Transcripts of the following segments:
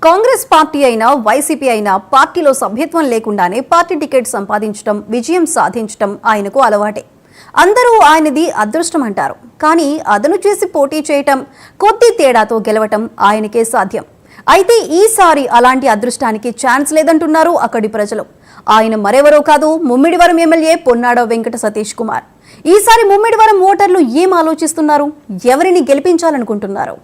Congress party అయినా YCP అయినా పార్టీలో సభ్యత్వం లేకుండానే పార్టీ టికెట్ సంపాదించడం, విజయం సాధించడం ఆయనకు అలవాటే. అందరూ ఆయనది అదృష్టం అంటారు. కానీ అదను చేసి పోటీ చేయటం, కొద్ది తేడాతో గెలవటం ఆయనకే సాధ్యం. అయితే ఈసారి అలాంటి అదృష్టానికి ఛాన్స్ లేదంటున్నారు అక్కడి ప్రజలు. ఆయన మరెవరో కాదు, ముమ్మిడివరం ఎమ్మెల్యే పొన్నాడ వెంకట సతీష్ కుమార్. ఈసారి ముమ్మిడివరం ఓటర్లు ఏం ఆలోచిస్తున్నారు? ఎవరిని గెలిపించాలనుకుంటున్నారు?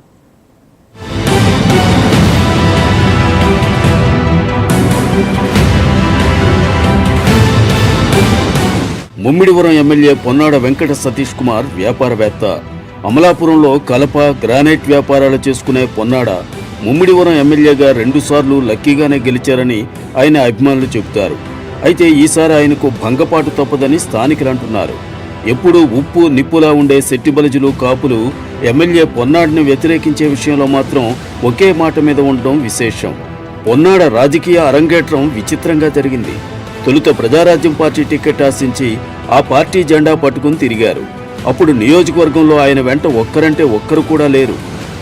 ముమ్మిడివరం ఎమ్మెల్యే పొన్నాడ వెంకట సతీష్ కుమార్ వ్యాపారవేత్త. అమలాపురంలో కలప, గ్రానైట్ వ్యాపారాలు చేసుకునే పొన్నాడ ముమ్మిడివరం ఎమ్మెల్యేగా 2 సార్లు లక్కీగానే గెలిచారని ఆయన అభిమానులు చెబుతారు. అయితే ఈసారి ఆయనకు భంగపాటు తప్పదని స్థానికులు అంటున్నారు. ఎప్పుడూ ఉప్పు నిప్పులా ఉండే శెట్టిబలిజులు, కాపులు ఎమ్మెల్యే పొన్నాడిని వ్యతిరేకించే విషయంలో మాత్రం ఒకే మాట మీద ఉండడం విశేషం. పొన్నాడ రాజకీయ అరంగేట్రం విచిత్రంగా జరిగింది. తొలుత ప్రజారాజ్యం పార్టీ టికెట్ ఆశించి ఆ పార్టీ జెండా పట్టుకుని తిరిగారు. అప్పుడు నియోజకవర్గంలో ఆయన వెంట ఒక్కరంటే ఒక్కరు కూడా లేరు.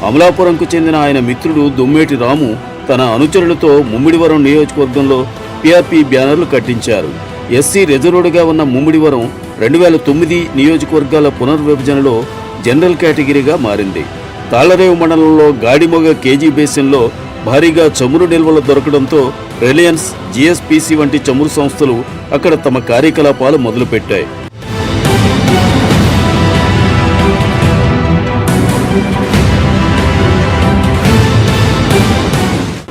అమలాపురంకు చెందిన ఆయన మిత్రుడు దొమ్మేటి రాము తన అనుచరులతో ముమ్మిడివరం నియోజకవర్గంలో పీఆర్పీ బ్యానర్లు కట్టించారు. ఎస్సీ రిజర్వ్డ్గా ఉన్న ముమ్మిడివరం 2009 నియోజకవర్గాల పునర్విభజనలో జనరల్ కేటగిరీగా మారింది. తాళ్లరేవు మండలంలో గాడిమొగ కేజీ బేసిన్లో భారీగా చమురు నిల్వలు దొరకడంతో రిలయన్స్, జిఎస్పిసి వంటి చమురు సంస్థలు అక్కడ తమ కార్యకలాపాలు మొదలుపెట్టాయి.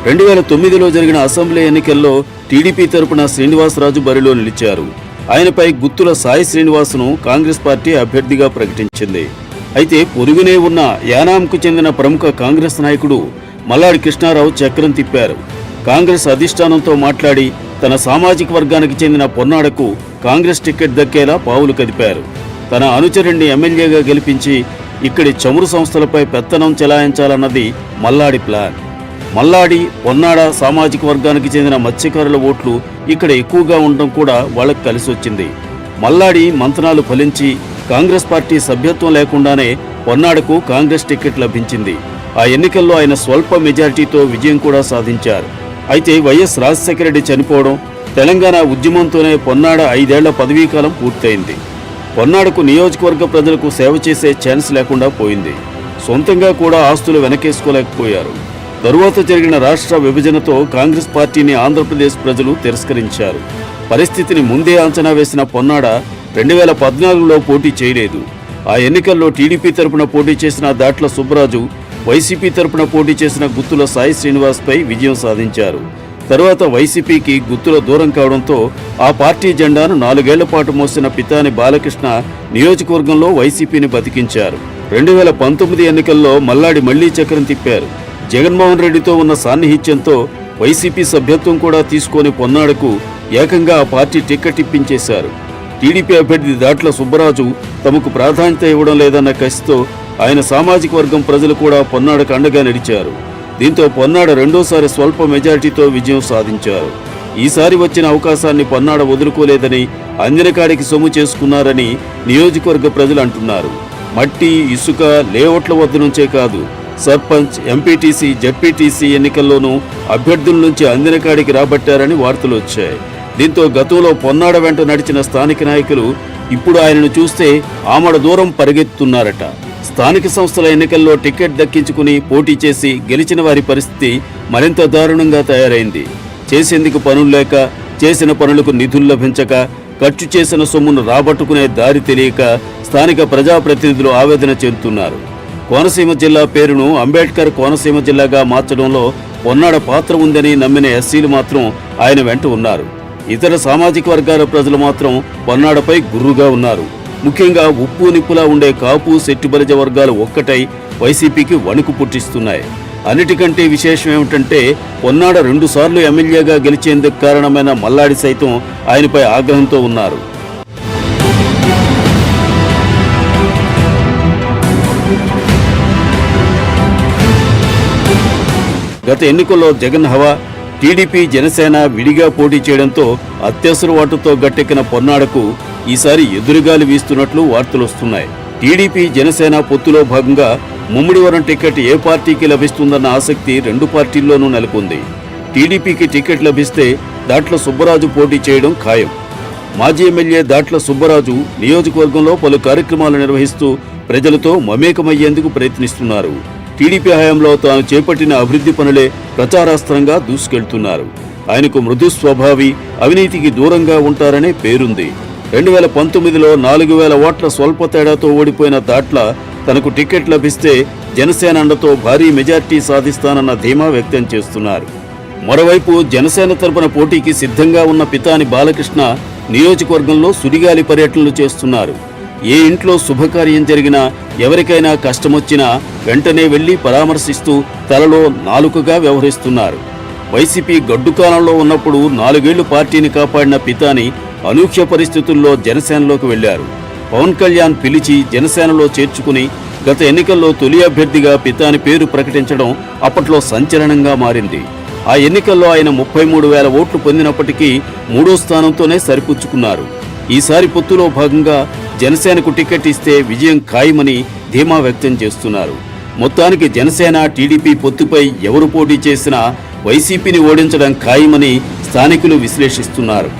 రెండు 2009లో జరిగిన అసెంబ్లీ ఎన్నికల్లో టీడీపీ తరపున శ్రీనివాసరాజు బరిలో నిలిచారు. ఆయనపై గుత్తుల సాయి శ్రీనివాసును కాంగ్రెస్ పార్టీ అభ్యర్థిగా ప్రకటించింది. అయితే పొరుగునే ఉన్న యానాంకు చెందిన ప్రముఖ కాంగ్రెస్ నాయకుడు మల్లాడి కృష్ణారావు చక్రం తిప్పారు. కాంగ్రెస్ అధిష్టానంతో మాట్లాడి తన సామాజిక వర్గానికి చెందిన పొన్నాడకు కాంగ్రెస్ టికెట్ దక్కేలా పావులు కదిపారు. తన అనుచరుణ్ణి ఎమ్మెల్యేగా గెలిపించి ఇక్కడి చమురు సంస్థలపై పెత్తనం చెలాయించాలన్నది మల్లాడి ప్లాన్. మల్లాడి, పొన్నాడ సామాజిక వర్గానికి చెందిన మత్స్యకారుల ఓట్లు ఇక్కడ ఎక్కువగా ఉండడం కూడా వాళ్లకు కలిసొచ్చింది. మల్లాడి మంతనాలు ఫలించి కాంగ్రెస్ పార్టీ సభ్యత్వం లేకుండానే పొన్నాడకు కాంగ్రెస్ టికెట్ లభించింది. ఆ ఎన్నికల్లో ఆయన స్వల్ప మెజారిటీతో విజయం కూడా సాధించారు. అయితే వైఎస్ రాజశేఖర రెడ్డి చనిపోవడం, తెలంగాణ ఉద్యమంతోనే పొన్నాడ 5 ఏళ్ల పదవీకాలం పూర్తయింది. పొన్నాడకు నియోజకవర్గ ప్రజలకు సేవ చేసే ఛాన్స్ లేకుండా పోయింది. సొంతంగా కూడా ఆస్తులు వెనకేసుకోలేకపోయారు. తరువాత జరిగిన రాష్ట్ర విభజనతో కాంగ్రెస్ పార్టీని ఆంధ్రప్రదేశ్ ప్రజలు తిరస్కరించారు. పరిస్థితిని ముందే అంచనా వేసిన పొన్నాడ 2014లో పోటీ చేయలేదు. ఆ ఎన్నికల్లో టీడీపీ తరపున పోటీ చేసిన దాట్ల సుబ్బరాజు, వైసీపీ తరపున పోటీ చేసిన గుత్తుల సాయి శ్రీనివాస్పై విజయం సాధించారు. తరువాత వైసీపీకి గుత్తుల దూరం కావడంతో ఆ పార్టీ జెండాను 4 ఏళ్ల పాటు మోసిన పితాని బాలకృష్ణ నియోజకవర్గంలో వైసీపీని బతికించారు. 2019 ఎన్నికల్లో మల్లాడి మళ్లీ చక్రం తిప్పారు. జగన్మోహన్ రెడ్డితో ఉన్న సాన్నిహిత్యంతో వైసీపీ సభ్యత్వం కూడా తీసుకొని పొన్నాడకు ఏకంగా ఆ పార్టీ టికెట్ ఇప్పించేశారు. టీడీపీ అభ్యర్థి దాట్ల సుబ్బరాజు తమకు ప్రాధాన్యత ఇవ్వడం లేదన్న కసితో ఆయన సామాజిక వర్గం ప్రజలు కూడా పొన్నాడకు అండగా నడిచారు. దీంతో పొన్నాడ 2వ స్వల్ప మెజారిటీతో విజయం సాధించారు. ఈసారి వచ్చిన అవకాశాన్ని పొన్నాడ వదులుకోలేదని, అంజనకాడికి సొమ్ము చేసుకున్నారని నియోజకవర్గ ప్రజలు అంటున్నారు. మట్టి, ఇసుక, లేఅవుట్ల వద్ద నుంచే కాదు, సర్పంచ్, ఎంపీటీసీ, జడ్పీటీసీ ఎన్నికల్లోనూ అభ్యర్థుల నుంచి అందినకాడికి రాబట్టారని వార్తలు వచ్చాయి. దీంతో గతంలో పొన్నాడ వెంట నడిచిన స్థానిక నాయకులు ఇప్పుడు ఆయనను చూస్తే ఆమడ దూరం పరిగెత్తుతున్నారట. స్థానిక సంస్థల ఎన్నికల్లో టికెట్ దక్కించుకుని పోటీ చేసి గెలిచిన వారి పరిస్థితి మరింత దారుణంగా తయారైంది. చేసేందుకు పనులు లేక, చేసిన పనులకు నిధులు లభించక, ఖర్చు చేసిన సొమ్మును రాబట్టుకునే దారి తెలియక స్థానిక ప్రజాప్రతినిధులు ఆవేదన చెందుతున్నారు. కోనసీమ జిల్లా పేరును అంబేద్కర్ కోనసీమ జిల్లాగా మార్చడంలో పొన్నాడ పాత్ర ఉందని నమ్మిన ఎస్సీలు మాత్రం ఆయన వెంట ఉన్నారు. ఇతర సామాజిక వర్గాల ప్రజలు మాత్రం పొన్నాడపై గుర్రుగా ఉన్నారు. ముఖ్యంగా ఉప్పు నిప్పులా ఉండే కాపు, శెట్టిబలిజ వర్గాలు ఒక్కటై వైసీపీకి వణుకు పుట్టిస్తున్నాయి. అన్నిటికంటే విశేషం ఏమిటంటే పొన్నాడ 2 సార్లు ఎమ్మెల్యేగా గెలిచేందుకు కారణమైన మల్లాడి సైతం ఆయనపై ఆగ్రహంతో ఉన్నారు. గత ఎన్నికల్లో జగన్ హవా, టీడీపీ, జనసేన విడిగా పోటీ చేయడంతో అత్యవసర ఓటుతో గట్టెక్కిన పొన్నాడకు ఈసారి ఎదురుగాలి వీస్తున్నట్లు వార్తలొస్తున్నాయి. టీడీపీ, జనసేన పొత్తులో భాగంగా ముమ్మిడివరం టికెట్ ఏ పార్టీకి లభిస్తుందన్న ఆసక్తి రెండు పార్టీల్లోనూ నెలకొంది. టీడీపీకి టికెట్ లభిస్తే దాట్ల సుబ్బరాజు పోటీ చేయడం ఖాయం. మాజీ ఎమ్మెల్యే దాట్ల సుబ్బరాజు నియోజకవర్గంలో పలు కార్యక్రమాలు నిర్వహిస్తూ ప్రజలతో మమేకమయ్యేందుకు ప్రయత్నిస్తున్నారు. టీడీపీ హయాంలో తాను చేపట్టిన అభివృద్ధి పనులే ప్రచారాస్త్రంగా దూసుకెళ్తున్నారు. ఆయనకు మృదు స్వభావి, అవినీతికి దూరంగా ఉంటారనే పేరుంది. 2019లో 4000 ఓట్ల స్వల్ప తేడాతో ఓడిపోయిన దాట్ల తనకు టికెట్ లభిస్తే జనసేన అండతో భారీ మెజార్టీ సాధిస్తానన్న ధీమా వ్యక్తం చేస్తున్నారు. మరోవైపు జనసేన తరపున పోటీకి సిద్ధంగా ఉన్న పితాని బాలకృష్ణ నియోజకవర్గంలో సుడిగాలి పర్యటనలు చేస్తున్నారు. ఏ ఇంట్లో శుభకార్యం జరిగినా, ఎవరికైనా కష్టమొచ్చినా వెంటనే వెళ్లి పరామర్శిస్తూ తలలో నాలుకగా వ్యవహరిస్తున్నారు. వైసీపీ గడ్డుకాలంలో ఉన్నప్పుడు 4 ఏళ్లు పార్టీని కాపాడిన పితాని అనూహ్య పరిస్థితుల్లో జనసేనలోకి వెళ్లారు. పవన్ కళ్యాణ్ పిలిచి జనసేనలో చేర్చుకుని గత ఎన్నికల్లో తొలి అభ్యర్థిగా పితాని పేరు ప్రకటించడం అప్పట్లో సంచలనంగా మారింది. ఆ ఎన్నికల్లో ఆయన 33,000 ఓట్లు పొందినప్పటికీ 3వ స్థానంతోనే సరిపుచ్చుకున్నారు. ఈసారి పొత్తులో భాగంగా జనసేనకు టికెట్ ఇస్తే విజయం ఖాయమని ధీమా వ్యక్తం చేస్తున్నారు. మొత్తానికి జనసేన టీడీపీ పొత్తుపై ఎవరు పోటీ చేసినా వైసీపీని ఓడించడం ఖాయమని స్థానికులు విశ్లేషిస్తున్నారు.